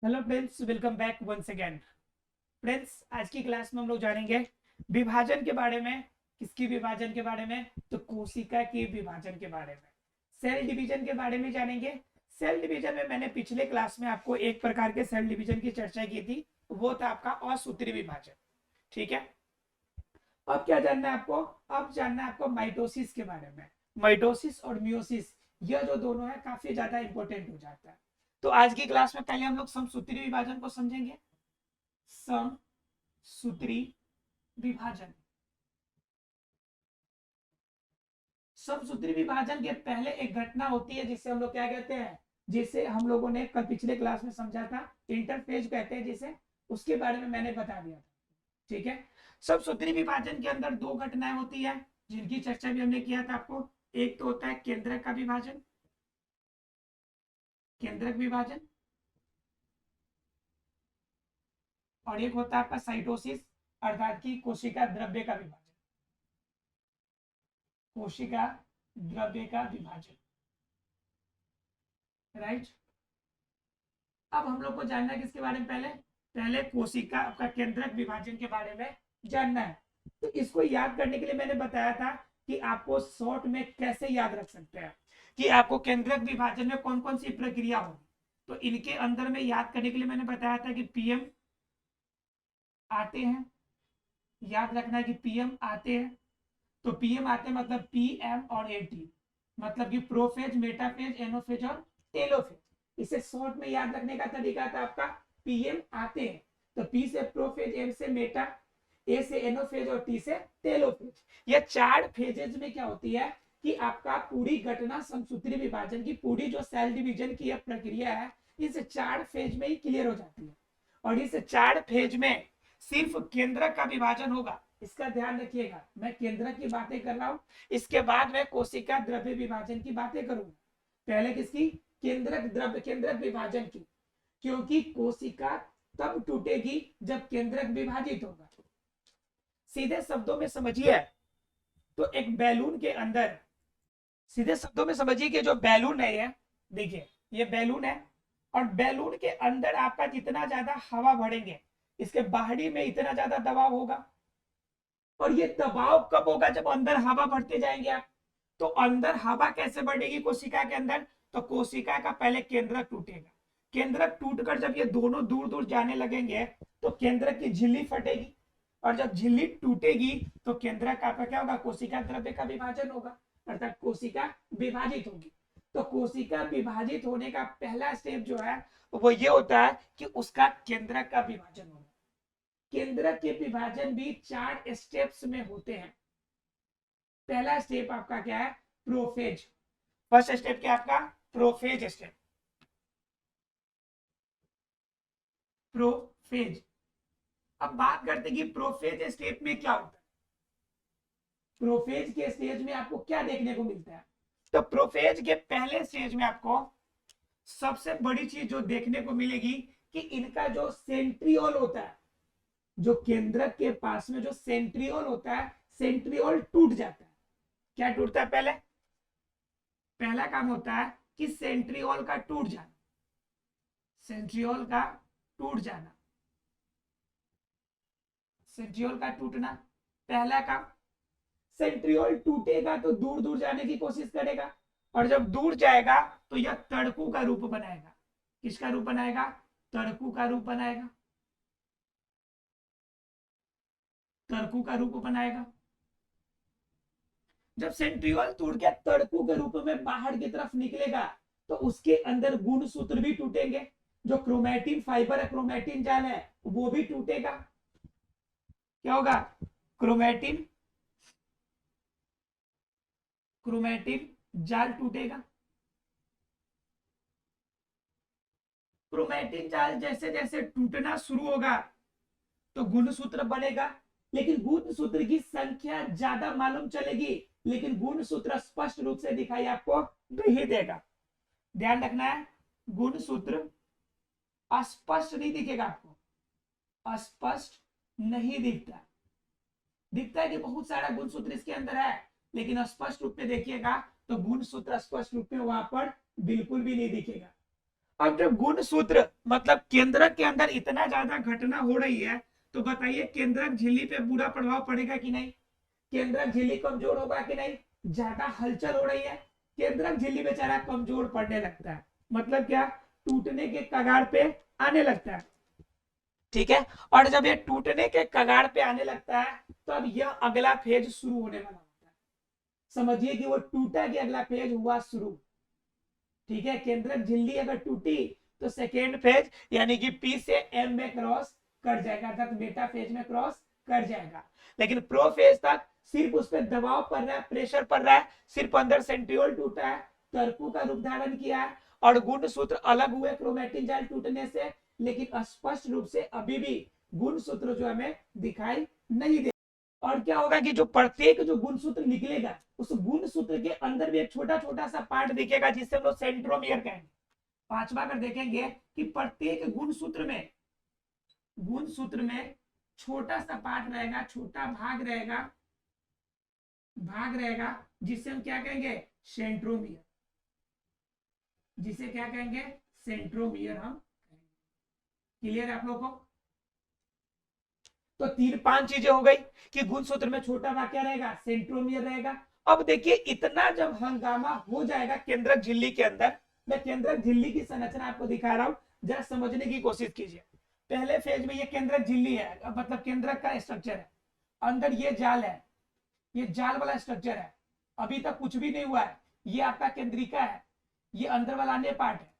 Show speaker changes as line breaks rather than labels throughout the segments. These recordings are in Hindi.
Hello friends, welcome back once again. Friends, आज की क्लास में हम लोग जानेंगे विभाजन के बारे में। किसकी विभाजन के बारे में? तो कोशिका की विभाजन के बारे में। सेल डिवीजन के बारे में जानेंगे। सेल डिवीजन में मैंने पिछले क्लास में आपको एक प्रकार के सेल डिवीजन की चर्चा की थी, वो था आपका असूत्री विभाजन। ठीक है। अब क्या जानना है आपको? अब जानना है आपको माइटोसिस के बारे में। माइटोसिस और मियोसिस, यह जो दोनों है काफी ज्यादा इंपॉर्टेंट हो जाता है। तो आज की क्लास में पहले हम लोग समसूत्री विभाजन को समझेंगे। समसूत्री विभाजन। समसूत्री विभाजन के पहले एक घटना होती है जिसे हम लोग क्या कहते हैं, जिसे हम लोगों ने कल पिछले क्लास में समझा था, इंटरफेज कहते हैं जिसे। उसके बारे में मैंने बता दिया था। ठीक है। समसूत्री विभाजन के अंदर दो घटनाएं होती है जिनकी चर्चा भी हमने किया था आपको। एक तो होता है केंद्रक का विभाजन, केंद्रक विभाजन। और एक होता है आपका साइटोसिस, अर्थात की कोशिका द्रव्य का विभाजन। कोशिका द्रव्य का विभाजन। राइट। अब हम लोग को जानना है किसके बारे में? पहले पहले कोशिका आपका केंद्रक विभाजन के बारे में जानना है। तो इसको याद करने के लिए मैंने बताया था कि आपको शॉर्ट में कैसे याद रख सकते हैं, कि आपको केंद्रक विभाजन में कौन कौन सी प्रक्रिया होगी। तो इनके अंदर में याद करने के लिए मैंने बताया था कि पीएम आते हैं। याद रखना है कि पीएम आते हैं। तो पीएम आते हैं मतलब पीएम और एटी, मतलब कि प्रोफेज, मेटाफेज, एनोफेज और टेलोफेज। इसे शॉर्ट में याद रखने का तरीका था आपका पीएम आते हैं। तो पी से प्रोफेज, एम से मेटा, ए से एनोफेज और टी से टेलोफेज। ये चार फेजेज में क्या होती है कि आपका पूरी घटना समसूत्री विभाजन की, पूरी जो सेल डिवीजन की प्रक्रिया है, इस चार फेज में ही क्लियर हो जाती है। और इस चार फेज में सिर्फ केंद्रक का विभाजन होगा। इसका ध्यान रखिएगा, मैं केंद्रक की बातें कर रहा हूं, इसके बाद मैं कोशिका द्रव्य विभाजन की बातें करूंगा। पहले किसकी? केंद्रक द्रव्य, केंद्रक विभाजन की। क्योंकि कोशिका तब टूटेगी जब केंद्रक विभाजित होगा। सीधे शब्दों में समझिए, तो एक बैलून के अंदर, सीधे शब्दों में समझिए कि जो बैलून है, ये देखिए, ये बैलून है। और बैलून के अंदर आपका जितना ज्यादा हवा भरेंगे, इसके बाहरी में इतना ज्यादा दबाव होगा। और ये दबाव कब होगा? जब अंदर हवा बढ़ते जाएंगे आप। तो अंदर हवा कैसे बढ़ेगी कोशिका के अंदर? तो कोशिका का पहले केंद्रक टूटेगा। केंद्रक टूटकर जब ये दोनों दूर दूर जाने लगेंगे, तो केंद्रक की झिल्ली फटेगी। और जब झिल्ली टूटेगी तो केंद्रक का क्या होगा? कोशिका द्रव्य का विभाजन होगा, अर्थात कोशिका विभाजित होगी। तो कोशिका विभाजित होने का पहला स्टेप जो है वो ये होता है कि उसका केंद्रक का विभाजन होगा। केंद्रक के विभाजन भी चार स्टेप्स में होते हैं। पहला स्टेप आपका क्या है? प्रोफेज। फर्स्ट स्टेप क्या है आपका? Prophase step. प्रोफेज। अब बात करते हैं कि प्रोफेज स्टेप में क्या होता है। प्रोफेज के स्टेज में आपको क्या देखने को मिलता है? तो प्रोफेज के पहले स्टेज में आपको सबसे बड़ी चीज जो देखने को मिलेगी कि इनका जो सेंट्रियोल होता है, जो केंद्रक के पास में जो सेंट्रियोल होता है, सेंट्रियोल टूट जाता है। क्या टूटता है? पहले पहला काम होता है कि सेंट्रियोल का टूट जाना। सेंट्रियोल का टूट जाना, सेंट्रियोल का टूटना पहला काम। सेंट्रियोल टूटेगा तो दूर दूर जाने की कोशिश करेगा। और जब दूर जाएगा तो यह तड़कू का रूप बनाएगा। किसका रूप बनाएगा? तड़कू का रूप बनाएगा। तड़कू का रूप बनाएगा। जब सेंट्रियोल टूट के तड़कू के रूप में बाहर की तरफ निकलेगा, तो उसके अंदर गुणसूत्र भी टूटेंगे। जो क्रोमैटिन फाइबर है, क्रोमैटिन जाल है, वो भी टूटेगा। क्या होगा? क्रोमैटिन, क्रोमैटिन जाल टूटेगा। क्रोमैटिन जाल जैसे जैसे टूटना शुरू होगा तो गुणसूत्र बनेगा। लेकिन गुणसूत्र की संख्या ज्यादा मालूम चलेगी, लेकिन गुणसूत्र स्पष्ट रूप से दिखाई आपको नहीं देगा। ध्यान रखना है, गुणसूत्र अस्पष्ट नहीं दिखेगा आपको। अस्पष्ट नहीं दिखता। दिखता है कि बहुत सारा गुणसूत्र इसके अंदर है, लेकिन स्पष्ट रूप में देखिएगा तो गुणसूत्र स्पष्ट रूप में वहां पर बिल्कुल भी नहीं दिखेगा। अब जब गुणसूत्र मतलब केंद्रक के अंदर इतना ज्यादा घटना हो रही है, तो बताइए केंद्रक झिल्ली पे बुरा प्रभाव पड़ेगा कि नहीं? केंद्रक झिल्ली कमजोर होगा कि नहीं? ज्यादा हलचल हो रही है, केंद्रक झिल्ली बेचारा कमजोर पड़ने लगता है, मतलब क्या, टूटने के कगार पे आने लगता है। ठीक है, और जब ये टूटने के कगार पे आने लगता है, तो अब यह अगला फेज शुरू होने वाला होता है। समझिए कि वो टूटा कि अगला फेज हुआ शुरू। ठीक है, केंद्रक झिल्ली अगर टूटी तो सेकेंड फेज यानी कि पी से एम में क्रॉस कर जाएगा, अर्थात बेटा फेज में क्रॉस कर जाएगा। लेकिन प्रो फेज तक सिर्फ उस पर दबाव पड़ रहा है, प्रेशर पड़ रहा है, सिर्फ अंदर सेंट्रियोल टूटा है, टर्कू का रूप धारण किया है और गुणसूत्र अलग हुए क्रोमैटिन जाल टूटने से, लेकिन स्पष्ट रूप से अभी भी गुणसूत्र जो हमें दिखाई नहीं दे। और क्या होगा कि जो प्रत्येक जो गुणसूत्र निकलेगा, उस गुणसूत्र के अंदर भी एक छोटा छोटा सा पार्ट दिखेगा जिसे हम लोग सेंट्रोमियर कहेंगे। पांचवा अगर देखेंगे कि प्रत्येक गुणसूत्र में छोटा सा पार्ट रहेगा, छोटा भाग रहेगा जिसे हम क्या कहेंगे, सेंट्रोमियर। जिसे क्या कहेंगे, सेंट्रोमियर हम। क्लियर है आप लोगों को? तो 3-5 चीजें हो गई कि गुणसूत्र में छोटा भाग क्या रहेगा, सेंट्रोमियर रहेगा। अब देखिए इतना जब हंगामा हो जाएगा केंद्रक झिल्ली के अंदर, मैं केंद्रक झिल्ली की संरचना आपको दिखा रहा हूं, जरा समझने की कोशिश कीजिए। पहले फेज में ये केंद्रक झिल्ली है, मतलब केंद्रक का स्ट्रक्चर है, अंदर ये जाल है, ये जाल वाला स्ट्रक्चर है, अभी तक कुछ भी नहीं हुआ है, ये आपका केंद्रिका है, ये अंदर वाला अन्य पार्ट है,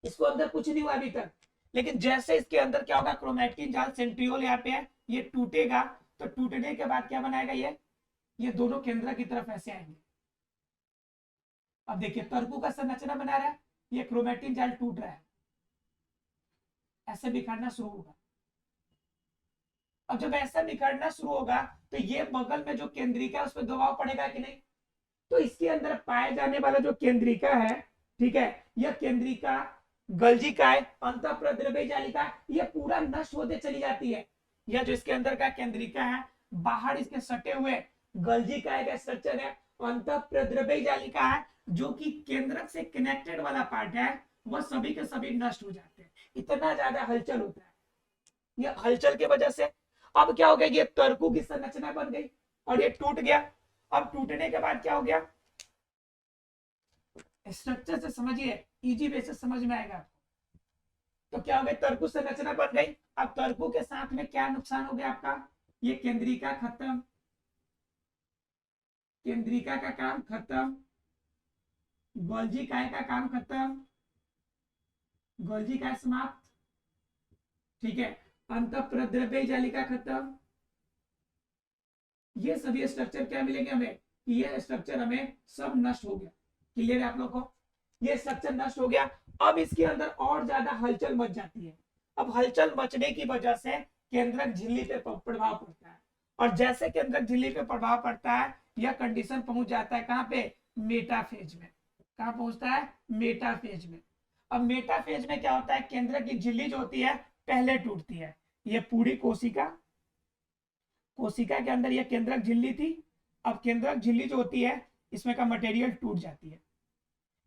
इसको अंदर कुछ नहीं हुआ अभी तक। लेकिन जैसे इसके अंदर क्या होगा, क्रोमैटिन जाल सेंट्रियोल यहाँ पे है, ये टूटेगा, तो टूटने के बाद क्या बनाएगा, ये दोनों केंद्र की तरफ ऐसे आएंगे। अब देखिए तर्कु का संरचना बना रहा है, ये क्रोमैटिन जाल टूट रहा है, ऐसे बिखरना शुरू होगा। अब जब ऐसा बिखरना शुरू होगा, तो ये बगल में जो केंद्रिका है उस पर दबाव पड़ेगा कि नहीं? तो इसके अंदर पाए जाने वाला जो केंद्रिका है, ठीक है, यह केंद्रिका गल्जिकाय अंतःप्रद्रव्य जालिका, ये पूरा नष्ट होते चली जाती है। यह जो इसके अंदर का केंद्रिका है, बाहर इसके सटे हुए गल्जिकाय का स्ट्रक्चर है, अंतःप्रद्रव्य जालिका है, जो कि केंद्रक से कनेक्टेड वाला पार्ट है, वह सभी के सभी नष्ट हो जाते हैं। इतना ज्यादा हलचल होता है, ये हलचल की वजह से अब क्या हो गया, ये तर्कु की संरचना बन गई और ये टूट गया। अब टूटने के बाद क्या हो गया, स्ट्रक्चर से समझिए, इजी वे से समझ में आएगा। तो क्या हो गया, तर्कु संरचना बन गई। अब तर्कु के साथ में क्या नुकसान हो गया आपका, ये केंद्रिका खत्म, केंद्रिका का काम खत्म, गोल्जी काय का काम खत्म, गोल्जी काय समाप्त। ठीक है, अंतःप्रद्रव्य जालिका खत्म। ये सभी स्ट्रक्चर क्या मिलेंगे हमें, कि ये स्ट्रक्चर हमें सब नष्ट हो गया। क्लियर है आप लोग को? ये स्ट्रक्चर नष्ट हो गया। अब इसके अंदर और ज्यादा हलचल मच जाती है। अब हलचल मचने की वजह से केंद्रक झिल्ली पे प्रभाव पड़ता है, और जैसे केंद्रक झिल्ली पे प्रभाव पड़ता है, यह कंडीशन पहुंच जाता है कहां पे, मेटाफेज में। कहां पहुंचता है, मेटाफेज में। अब मेटाफेज में क्या होता है, केंद्रक की झिल्ली जो होती है पहले टूटती है। यह पूरी कोशिका के अंदर यह केंद्रक झिल्ली थी। अब केंद्रक झिल्ली जो होती है, इसमें का मटेरियल टूट जाती है,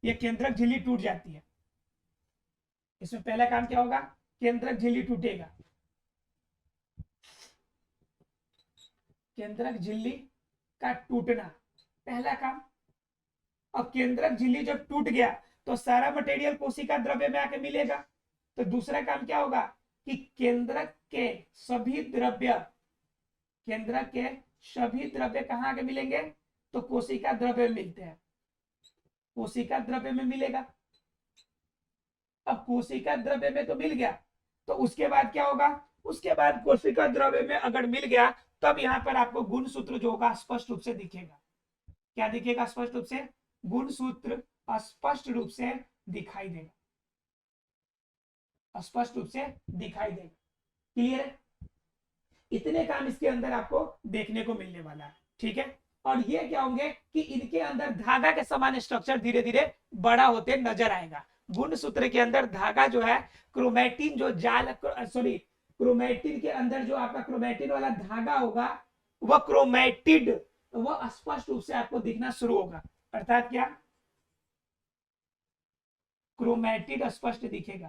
यह केंद्रक झिल्ली टूट जाती है। इसमें पहला काम क्या होगा, केंद्रक झिल्ली टूटेगा, केंद्रक झिल्ली का टूटना पहला काम। अब केंद्रक झिल्ली जब टूट गया, तो सारा मटेरियल कोशिका द्रव्य में आके मिलेगा। तो दूसरा काम क्या होगा कि केंद्रक के सभी द्रव्य, केंद्रक के सभी द्रव्य कहां आके मिलेंगे, तो कोशिका द्रव्य में मिलते हैं, कोशिका द्रव्य में मिलेगा। अब कोशिका द्रव्य में तो मिल गया, तो उसके बाद क्या होगा, उसके बाद कोशिका द्रव्य में अगर मिल गया, तब यहां पर आपको गुणसूत्र जो होगा स्पष्ट रूप से दिखेगा। क्या दिखेगा स्पष्ट रूप से, गुणसूत्र स्पष्ट रूप से दिखाई देगा, स्पष्ट रूप से दिखाई देगा। क्लियर है? इतने काम इसके अंदर आपको देखने को मिलने वाला है। ठीक है, और ये क्या होंगे कि इनके अंदर धागा के समान स्ट्रक्चर धीरे धीरे बड़ा होते नजर आएगा। गुणसूत्र के अंदर धागा जो है, क्रोमैटिन जो जाल, सॉरी, क्रोमैटिन के अंदर जो आपका क्रोमैटिन वाला धागा होगा, वह क्रोमैटिड, वह स्पष्ट रूप से आपको दिखना शुरू होगा। अर्थात क्या, क्रोमेटिड स्पष्ट दिखेगा,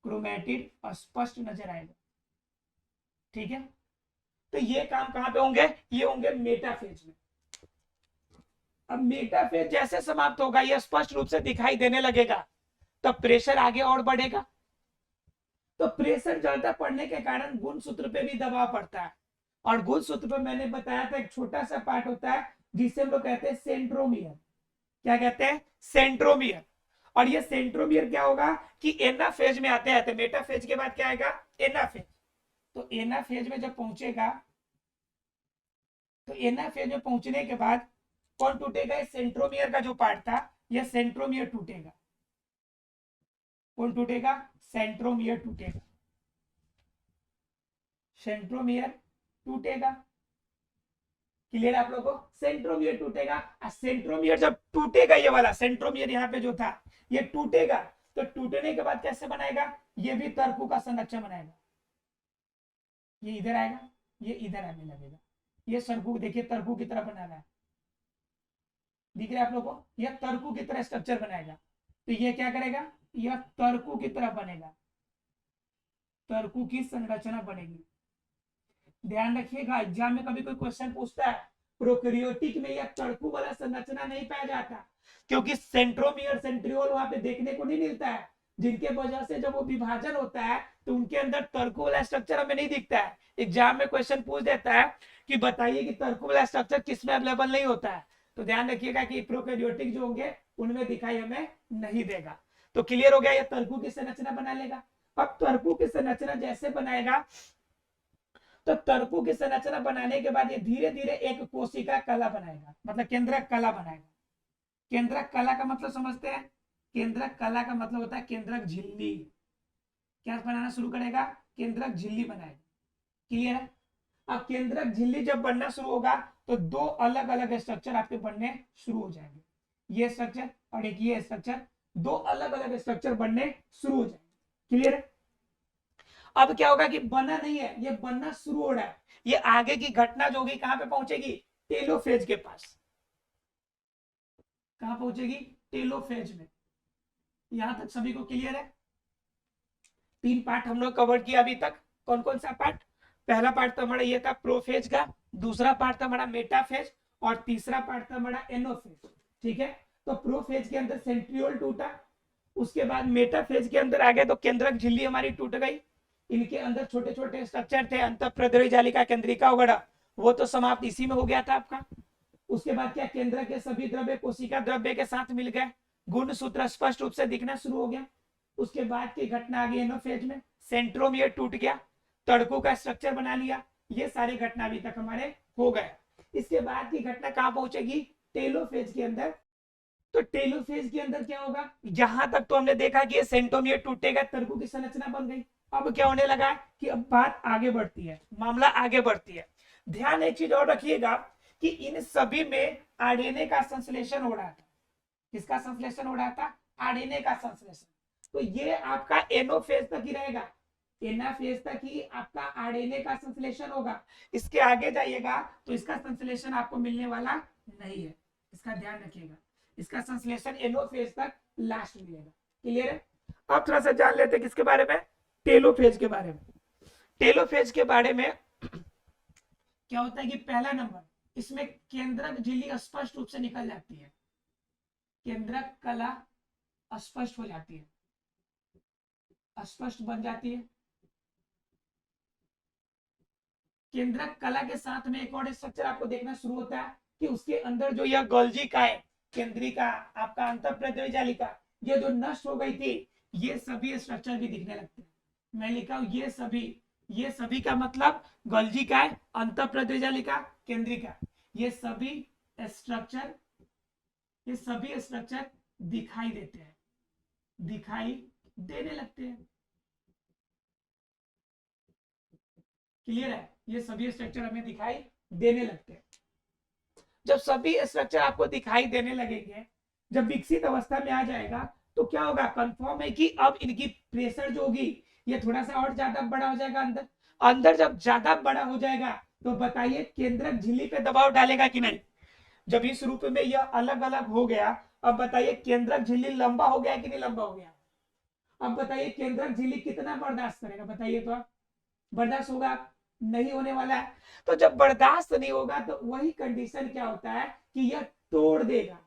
क्रोमेटिड स्पष्ट नजर आएगा। ठीक है, तो ये काम कहां पे होंगे, ये होंगे मेटाफेज में। अब मेटाफेज जैसे समाप्त होगा, ये स्पष्ट रूप से दिखाई देने लगेगा, तो प्रेशर आगे और बढ़ेगा। तो प्रेशर ज्यादा पड़ने के कारण गुणसूत्र पे भी दबाव पड़ता है, और गुणसूत्र पे मैंने बताया था एक छोटा सा पार्ट होता है जिसे हम लोग कहते हैं सेंट्रोमियर। क्या कहते हैं, सेंट्रोमियर। और ये सेंट्रोमियर क्या होगा कि एनाफेज में आते आते, मेटाफेज के बाद क्या आएगा, एनाफेज। तो एनाफेज में जब पहुंचेगा, तो एनाफेज में पहुंचने के बाद कौन टूटेगा, सेंट्रोमियर का जो पार्ट था, यह सेंट्रोमियर टूटेगा। कौन टूटेगा, सेंट्रोमियर टूटेगा, सेंट्रोमियर टूटेगा। क्लियर आप लोगों को, सेंट्रोमियर टूटेगा। सेंट्रोमियर जब टूटेगा, ये वाला सेंट्रोमियर यहाँ पे जो था ये टूटेगा, तो टूटने के बाद कैसे बनाएगा, ये भी तर्कु का संरक्षण बनाएगा। ये इधर आएगा, ये इधर आने लगेगा। ये सरकू देखिए तर्कु की तरह बना रहा है, दिख रहा है आप लोगों को, यह तर्कु की तरह स्ट्रक्चर बनाएगा। तो ये क्या करेगा, यह तर्कु की तरह बनेगा, तर्कु की संरचना बनेगी। ध्यान रखिएगा, एग्जाम में कभी कोई क्वेश्चन पूछता है, प्रोकैरियोटिक में यह तर्कु वाला संरचना नहीं पाया जाता, क्योंकि सेंट्रोमियर सेंट्रियोल वहां पे देखने को नहीं मिलता है, जिनके वजह से जब वो विभाजन होता है तो उनके अंदर तर्कु वाला स्ट्रक्चर हमें नहीं दिखता है। एग्जाम में क्वेश्चन पूछ देता है कि बताइए कि तर्कु वाला स्ट्रक्चर किसमें अवेलेबल नहीं होता है, तो ध्यान रखिएगा कि प्रोकैरियोटिक जो होंगे उनमें दिखाई हमें नहीं देगा। तो क्लियर हो गया, यह तर्कु की संरचना बना लेगा। अब तर्कु की संरचना जैसे बनाएगा, तो तर्कु की संरचना बनाने के बाद ये धीरे धीरे एक कोशिका कला बनाएगा, मतलब केंद्रक कला बनाएगा। केंद्रक कला का मतलब समझते हैं, केंद्रक कला का मतलब होता है केंद्रक झिल्ली। क्या बनाना शुरू करेगा, केंद्रक झिल्ली बनाएगा। क्लियर है। अब केंद्रक झिल्ली जब बनना शुरू होगा, तो दो अलग अलग स्ट्रक्चर आपके बनने शुरू हो जाएंगे, ये स्ट्रक्चर और एक ये स्ट्रक्चर, दो अलग अलग स्ट्रक्चर बनने शुरू हो जाएंगे। क्लियर है। अब क्या होगा कि बना नहीं है, ये बनना शुरू हो रहा है। ये आगे की घटना जो होगी कहां पे पहुंचेगी, टेलोफेज के पास। कहां पहुंचेगी, टेलोफेज में। यहां तक सभी को क्लियर है। 3 पार्ट हम लोग कवर किया अभी तक। कौन कौन सा पार्ट, पहला पार्ट तो हमारा ये था प्रोफेज का, दूसरा पार्ट था हमारा मेटाफेज, और तीसरा पार्ट था हमारा एनोफेज। ठीक है, तो प्रोफेज के अंदर सेंट्रियोल टूटा, उसके बाद मेटाफेज के अंदर आ गए तो केंद्रक झिल्ली हमारी टूट गई। इनके अंदर छोटे छोटे स्ट्रक्चर थे, अंतःप्रद्रवी जालिका, केंद्रिका वगैरह, वो तो समाप्त इसी में हो गया था आपका। उसके बाद क्या, केंद्र के सभी द्रव्य कोशिका द्रव्य के साथ मिल गए, गुणसूत्र स्पष्ट रूप से दिखना शुरू हो गया। उसके बाद की घटना आ गई एनोफेज में, सेंट्रोमियर टूट गया, तड़कों का स्ट्रक्चर बना लिया। ये सारी घटना अभी तक हमारे हो गए। इसके बाद की घटना कहां पहुंचेगी, टेलोफेज के अंदर। तो टेलोफेज के अंदर क्या होगा, यहां तक तो हमने देखा कि ये सेंट्रोमियर टूटेगा, तड़कों की संरचना बन गई। अब क्या होने लगा कि अब बात आगे बढ़ती है, मामला आगे बढ़ती है। ध्यान एक चीज और रखिएगा कि इन सभी में आरएनए का संश्लेषण हो रहा था। किसका संश्लेषण हो रहा था, आरएनए का संश्लेषण। तो ये आपका एनोफेज तक ही रहेगा, एनाफेज तक ही आपका आरएनए का संश्लेषण होगा। इसके आगे जाइएगा तो इसका संश्लेषण आपको मिलने वाला नहीं है, इसका ध्यान रखिएगा। इसका संश्लेषण एनोफेज तक लास्ट मिलेगा। क्लियर है। अब थोड़ा सा जान लेते हैं किसके बारे में, टेलोफेज के बारे में। टेलोफेज के बारे में क्या होता है कि पहला नंबर, इसमें केंद्रक झिल्ली स्पष्ट रूप से निकल जाती है, केंद्रक कला स्पष्ट हो जाती है, स्पष्ट बन जाती है। केंद्रक कला के साथ में एक और स्ट्रक्चर आपको देखना शुरू होता है कि उसके अंदर जो यह गोल्जी का है, केंद्रिका, आपका अंतःप्रद्रवी जालिका, ये जो नष्ट हो गई थी, ये सभी स्ट्रक्चर भी दिखने लगते हैं। मैं लिखा हूं ये सभी का मतलब गोल्जी का है, अंतःप्रद्रवी जालिका, केंद्रिका, ये सभी स्ट्रक्चर दिखाई देते हैं, दिखाई देने लगते हैं। क्लियर है, ये सभी स्ट्रक्चर हमें दिखाई देने लगते हैं। जब सभी स्ट्रक्चर आपको दिखाई देने लगेंगे, जब विकसित अवस्था में आ जाएगा, तो क्या होगा, कंफर्म है कि अब इनकी प्रेशर जो होगी ये थोड़ा सा और ज्यादा बड़ा हो जाएगा। अंदर अंदर जब ज्यादा बड़ा हो जाएगा, तो बताइए केंद्रक झिल्ली पे दबाव डालेगा कि नहीं। जब इस रूप में यह अलग अलग हो गया अब बताइए केंद्रक झिल्ली लंबा हो गया कि नहीं लंबा हो गया? अब बताइए केंद्रक झिल्ली कितना बर्दाश्त करेगा, बताइए तो आप। बर्दाश्त होगा? नहीं होने वाला है। तो जब बर्दाश्त नहीं होगा तो वही कंडीशन क्या होता है कि यह तोड़ देगा।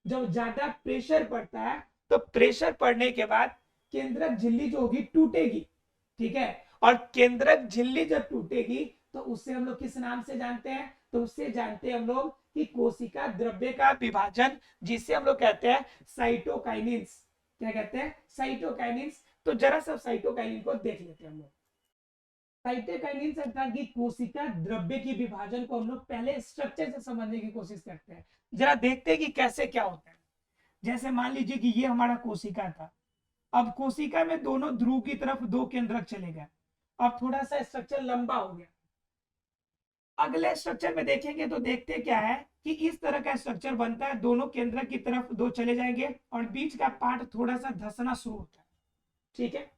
जब ज्यादा प्रेशर पड़ता है तो प्रेशर पड़ने के बाद केंद्रक झिल्ली जो होगी टूटेगी, ठीक है। और केंद्रक झिल्ली जब टूटेगी तो उससे हम लोग किस नाम से जानते हैं? तो उससे जानते हैं हम लोग कि कोशिका द्रव्य का विभाजन, जिसे हम लोग कहते हैं साइटोकाइनिन्स। क्या कहते हैं? साइटोकाइनिन्स। तो जरा सा साइटोकाइनिन को देख लेते हैं हम लोग। साइटोकाइनिन अर्थात की कोशिका द्रव्य की विभाजन को हम लोग पहले स्ट्रक्चर से समझने की कोशिश करते हैं। जरा देखते हैं कि कैसे क्या होता है। जैसे मान लीजिए कि ये हमारा कोशिका था। अब कोशिका में दोनों ध्रुव की तरफ दो केंद्रक चले गए। अब थोड़ा सा स्ट्रक्चर लंबा हो गया। अगले स्ट्रक्चर में देखेंगे तो देखते क्या है कि इस तरह का स्ट्रक्चर बनता है, दोनों केंद्रक की तरफ दो चले जाएंगे और बीच का पार्ट थोड़ा सा धंसना शुरू होता है, ठीक है।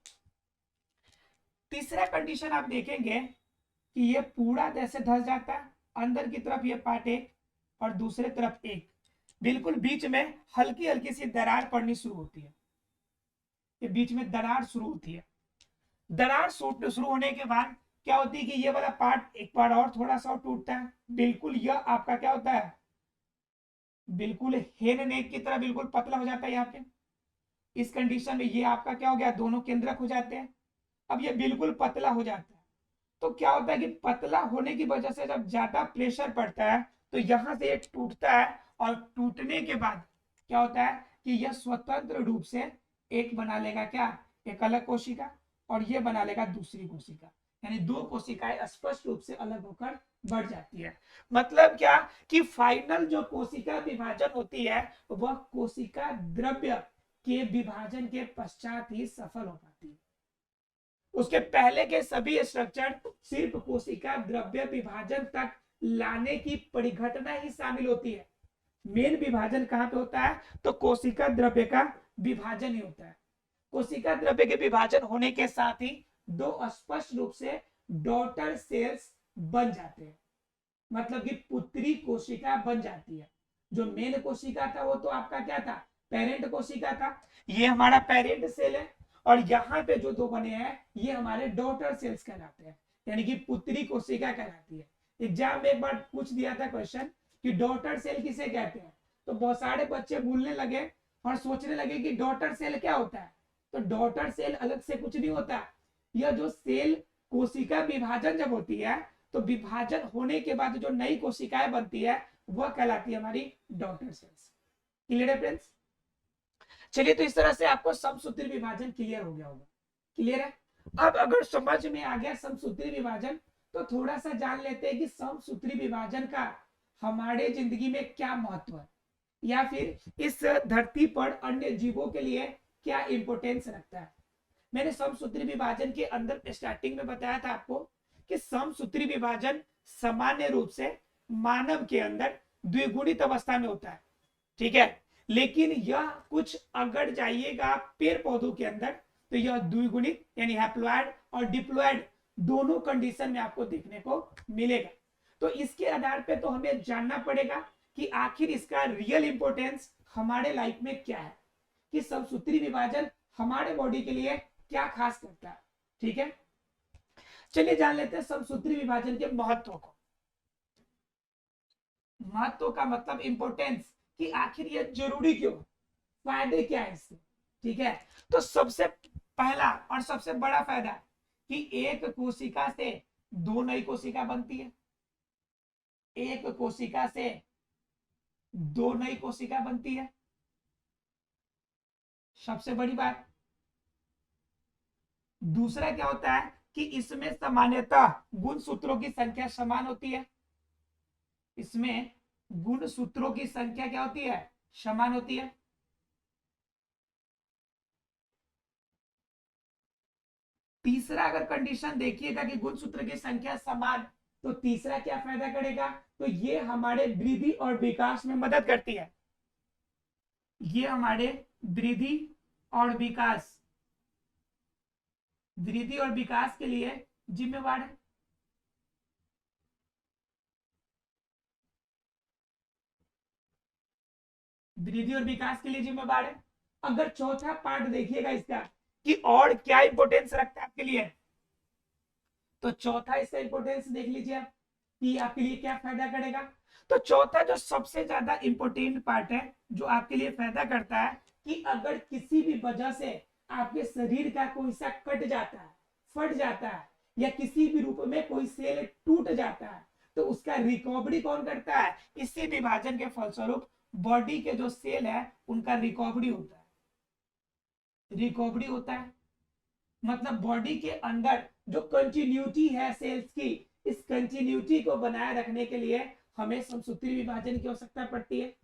तीसरा कंडीशन आप देखेंगे कि ये पूरा जैसे धस जाता है, अंदर की तरफ ये पार्ट एक और दूसरे तरफ एक, बिल्कुल बीच में हल्की हल्की सी दरार पड़नी शुरू होती है। ये बीच में दरार शुरू होती है। दरार शुरू होने के बाद क्या होती है कि ये वाला पार्ट एक बार और थोड़ा सा टूटता है। बिल्कुल यह आपका क्या होता है, बिल्कुल हेन नेक की तरह बिल्कुल पतला हो जाता है यहाँ पे। इस कंडीशन में ये आपका क्या हो गया, दोनों केंद्रक हो जाते हैं। अब ये बिल्कुल पतला हो जाता है। तो क्या होता है कि पतला होने की वजह से जब ज्यादा प्रेशर पड़ता है तो यहां से ये टूटता है और टूटने के बाद क्या होता है कि यह स्वतंत्र रूप से एक बना लेगा, क्या, एक अलग कोशिका, और ये बना लेगा दूसरी कोशिका। यानी दो कोशिकाएं स्पष्ट रूप से अलग होकर बढ़ जाती है। मतलब क्या कि फाइनल जो कोशिका विभाजन होती है वह कोशिका द्रव्य के विभाजन के पश्चात ही सफल हो पाती है। उसके पहले के सभी स्ट्रक्चर सिर्फ कोशिका द्रव्य विभाजन तक लाने की परिघटना ही शामिल होती है। मेन विभाजन कहां पे होता है? तो कोशिका द्रव्य का विभाजन ही होता है। कोशिका द्रव्य के विभाजन होने के साथ ही दो स्पष्ट रूप से डॉटर सेल्स बन जाते हैं, मतलब कि पुत्री कोशिका बन जाती है। जो मेन कोशिका था वो तो आपका क्या था, पेरेंट कोशिका था। ये हमारा पेरेंट सेल है और यहाँ पे जो दो बने हैं ये हमारे डॉटर सेल्स कहलाते हैं, यानी कि पुत्री कोशिका कहलाती है। एग्जाम में एक बार पूछ दिया था क्वेश्चन कि डॉटर सेल किसे कहते हैं, तो बहुत सारे बच्चे भूलने लगे और सोचने लगे कि डॉटर सेल क्या होता है। तो डॉटर सेल अलग से कुछ नहीं होता। यह जो सेल कोशिका विभाजन जब होती है तो विभाजन होने के बाद जो नई कोशिकाएं बनती है वह कहलाती है हमारी डॉटर सेल्स। क्लियर है फ्रेंड्स? चलिए, तो इस तरह से आपको समसूत्री विभाजन क्लियर हो गया होगा। क्लियर है? अब अगर समझ में आ गया समसूत्री विभाजन तो थोड़ा सा जान लेते हैं कि समसूत्री विभाजन का हमारे जिंदगी में क्या महत्व है, या फिर इस धरती पर अन्य जीवों के लिए क्या इंपोर्टेंस रखता है। मैंने समसूत्री विभाजन के अंदर स्टार्टिंग में बताया था आपको कि समसूत्री विभाजन सामान्य रूप से मानव के अंदर द्विगुणित अवस्था में होता है, ठीक है। लेकिन यह कुछ अगर जाइएगा पेड़ पौधों के अंदर तो यह द्विगुणित यानी हैप्लॉइड और डिप्लॉइड दोनों कंडीशन में आपको देखने को मिलेगा। तो इसके आधार पे तो हमें जानना पड़ेगा कि आखिर इसका रियल इंपोर्टेंस हमारे लाइफ में क्या है, कि समसूत्री विभाजन हमारे बॉडी के लिए क्या खास करता है, ठीक है। चलिए जान लेते हैं समसूत्री विभाजन के महत्व को। महत्व का मतलब इंपोर्टेंस, कि आखिर ये जरूरी क्यों, फायदे क्या है इससे, ठीक है। तो सबसे पहला और सबसे बड़ा फायदा कि एक कोशिका से दो नई कोशिका बनती है। एक कोशिका से दो नई कोशिका बनती है, सबसे बड़ी बात। दूसरा क्या होता है कि इसमें सामान्यतः गुण सूत्रों की संख्या समान होती है। इसमें गुण सूत्रों की संख्या क्या होती है, समान होती है। तीसरा अगर कंडीशन देखिएगा कि गुण सूत्र की संख्या समान, तो तीसरा क्या फायदा करेगा, तो ये हमारे वृद्धि और विकास में मदद करती है। ये हमारे वृद्धि और विकास, वृद्धि और विकास के लिए जिम्मेवार है। वृद्धि और विकास के लिए जिम्मेदार है। अगर चौथा पार्ट देखिएगा इसका कि और क्या इंपोर्टेंस रखता है आपके लिए, तो चौथा इसका इंपोर्टेंस देख लीजिए आप कि आपके लिए क्या फायदा करेगा। तो चौथा जो सबसे ज्यादा इंपोर्टेंट पार्ट है जो आपके लिए फायदा करता है कि अगर किसी भी वजह से आपके शरीर का कोई सा कट जाता है, फट जाता है, या किसी भी रूप में कोई सेल टूट जाता है, तो उसका रिकवरी कौन करता है? इसी विभाजन के फलस्वरूप बॉडी के जो सेल है उनका रिकवरी होता है। रिकवरी होता है मतलब बॉडी के अंदर जो कंटिन्यूटी है सेल्स की, इस कंटिन्यूटी को बनाए रखने के लिए हमें समसूत्री विभाजन की आवश्यकता पड़ती है।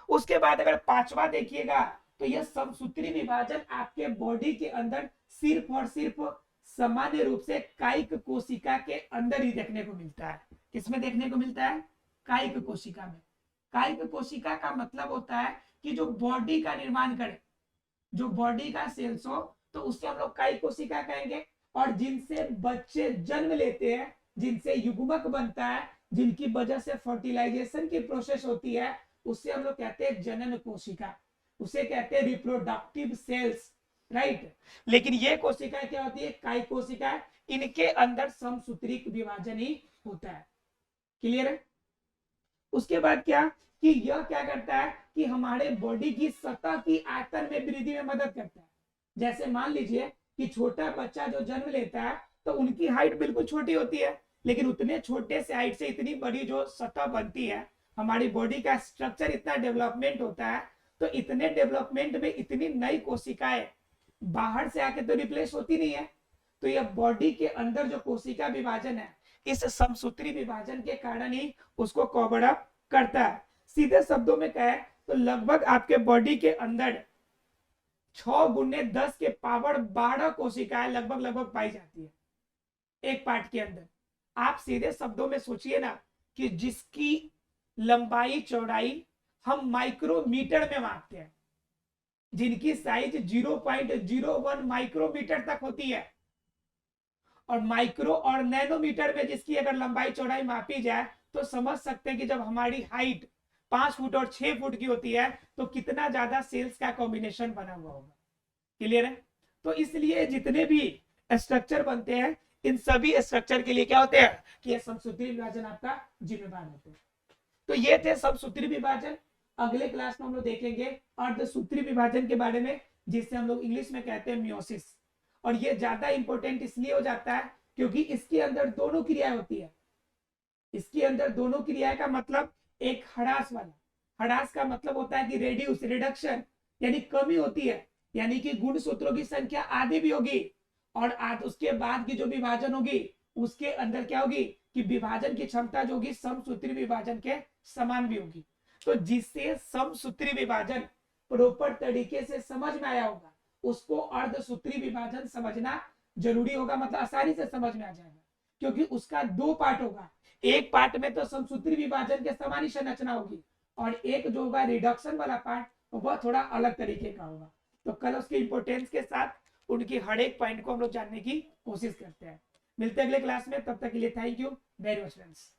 उसके बाद अगर पांचवा देखिएगा तो यह समसूत्री विभाजन आपके बॉडी के अंदर सिर्फ और सिर्फ सामान्य रूप से कायिक कोशिका के अंदर ही देखने को मिलता है। किसमें देखने को मिलता है? कायिक कोशिका में। कायिक कोशिका का मतलब होता है कि जो बॉडी का निर्माण करे, जो बॉडी का सेल्स हो, तो उससे हम लोग कायिक कोशिका कहेंगे। और जिनसे बच्चे जन्म लेते हैं, जिनसे युग्मक बनता है, जिनकी वजह से फर्टिलाइजेशन की प्रोसेस होती है, उससे हम लोग कहते हैं जनन कोशिका, उसे कहते हैं रिप्रोडक्टिव सेल्स, राइट। लेकिन ये कोशिका क्या होती है? कायिक कोशिका। इनके अंदर समसूत्री विभाजन ही होता है। क्लियर है? उसके बाद क्या कि यह क्या करता है कि हमारे बॉडी की सतह की आयतन में वृद्धि में मदद करता है। जैसे मान लीजिए कि छोटा बच्चा जो जन्म लेता है तो उनकी हाइट बिल्कुल छोटी होती है, लेकिन उतने छोटे से हाइट से इतनी बड़ी जो सतह बनती है, हमारी बॉडी का स्ट्रक्चर इतना डेवलपमेंट होता है, तो इतने डेवलपमेंट में इतनी नई कोशिकाएं बाहर से आके तो रिप्लेस होती नहीं है। तो यह बॉडी के अंदर जो कोशिका विभाजन है, इस समसूत्री विभाजन के कारण ही उसको कवर अप करता है। सीधे शब्दों में कहे तो लगभग आपके बॉडी के अंदर 6 × 10 के पावर 12 कोशिकाएं लगभग पाई जाती है एक पार्ट के अंदर। आप सीधे शब्दों में सोचिए ना कि जिसकी लंबाई चौड़ाई हम माइक्रोमीटर में मापते हैं, जिनकी साइज 0.01 माइक्रोमीटर तक होती है, और माइक्रो और नैनोमीटर में जिसकी अगर लंबाई चौड़ाई मापी जाए, तो समझ सकते हैं कि जब हमारी हाइट 5 फुट और 6 फुट की होती है तो कितना ज्यादा सेल्स का कॉम्बिनेशन बना हुआ होगा। क्लियर है? तो इसलिए जितने भी स्ट्रक्चर बनते हैं, इन सभी स्ट्रक्चर के लिए क्या होते हैं कि ये समसूत्री विभाजन आपका जिम्मेदार होते हैं। तो ये थे समसूत्री विभाजन। अगले क्लास में हम लोग देखेंगे अर्धसूत्री विभाजन के बारे में, जिससे हम लोग इंग्लिश में कहते हैं मियोसिस। और ये ज्यादा इंपॉर्टेंट इसलिए हो जाता है क्योंकि इसके अंदर दोनों क्रियाएं होती है। इसके अंदर दोनों क्रियाएं का मतलब एक हरास वाला, हरास का मतलब होता है कि रेड्यूस, रिडक्शन, यानी कमी होती है, यानी कि गुणसूत्रों की संख्या आधी भी होगी, और उसके बाद की जो विभाजन होगी उसके अंदर क्या होगी कि विभाजन की क्षमता जो होगी समसूत्री विभाजन के समान भी होगी। तो जिससे समसूत्री विभाजन प्रॉपर तरीके से समझ में आया होगा, उसको अर्धसूत्री विभाजन समझना जरूरी होगा, मतलब आसानी से समझ में आ जाएगा, क्योंकि उसका 2 पार्ट होगा। एक पार्ट में तो समसूत्री विभाजन के समान ही संरचना होगी, और एक जो होगा रिडक्शन वाला पार्ट, वह थोड़ा अलग तरीके का होगा। तो कल उसकी इंपोर्टेंस के साथ उनकी हर एक पॉइंट को हम लोग जानने की कोशिश करते हैं। मिलते हैं अगले क्लास में, तब तक के लिए thank you very much friends.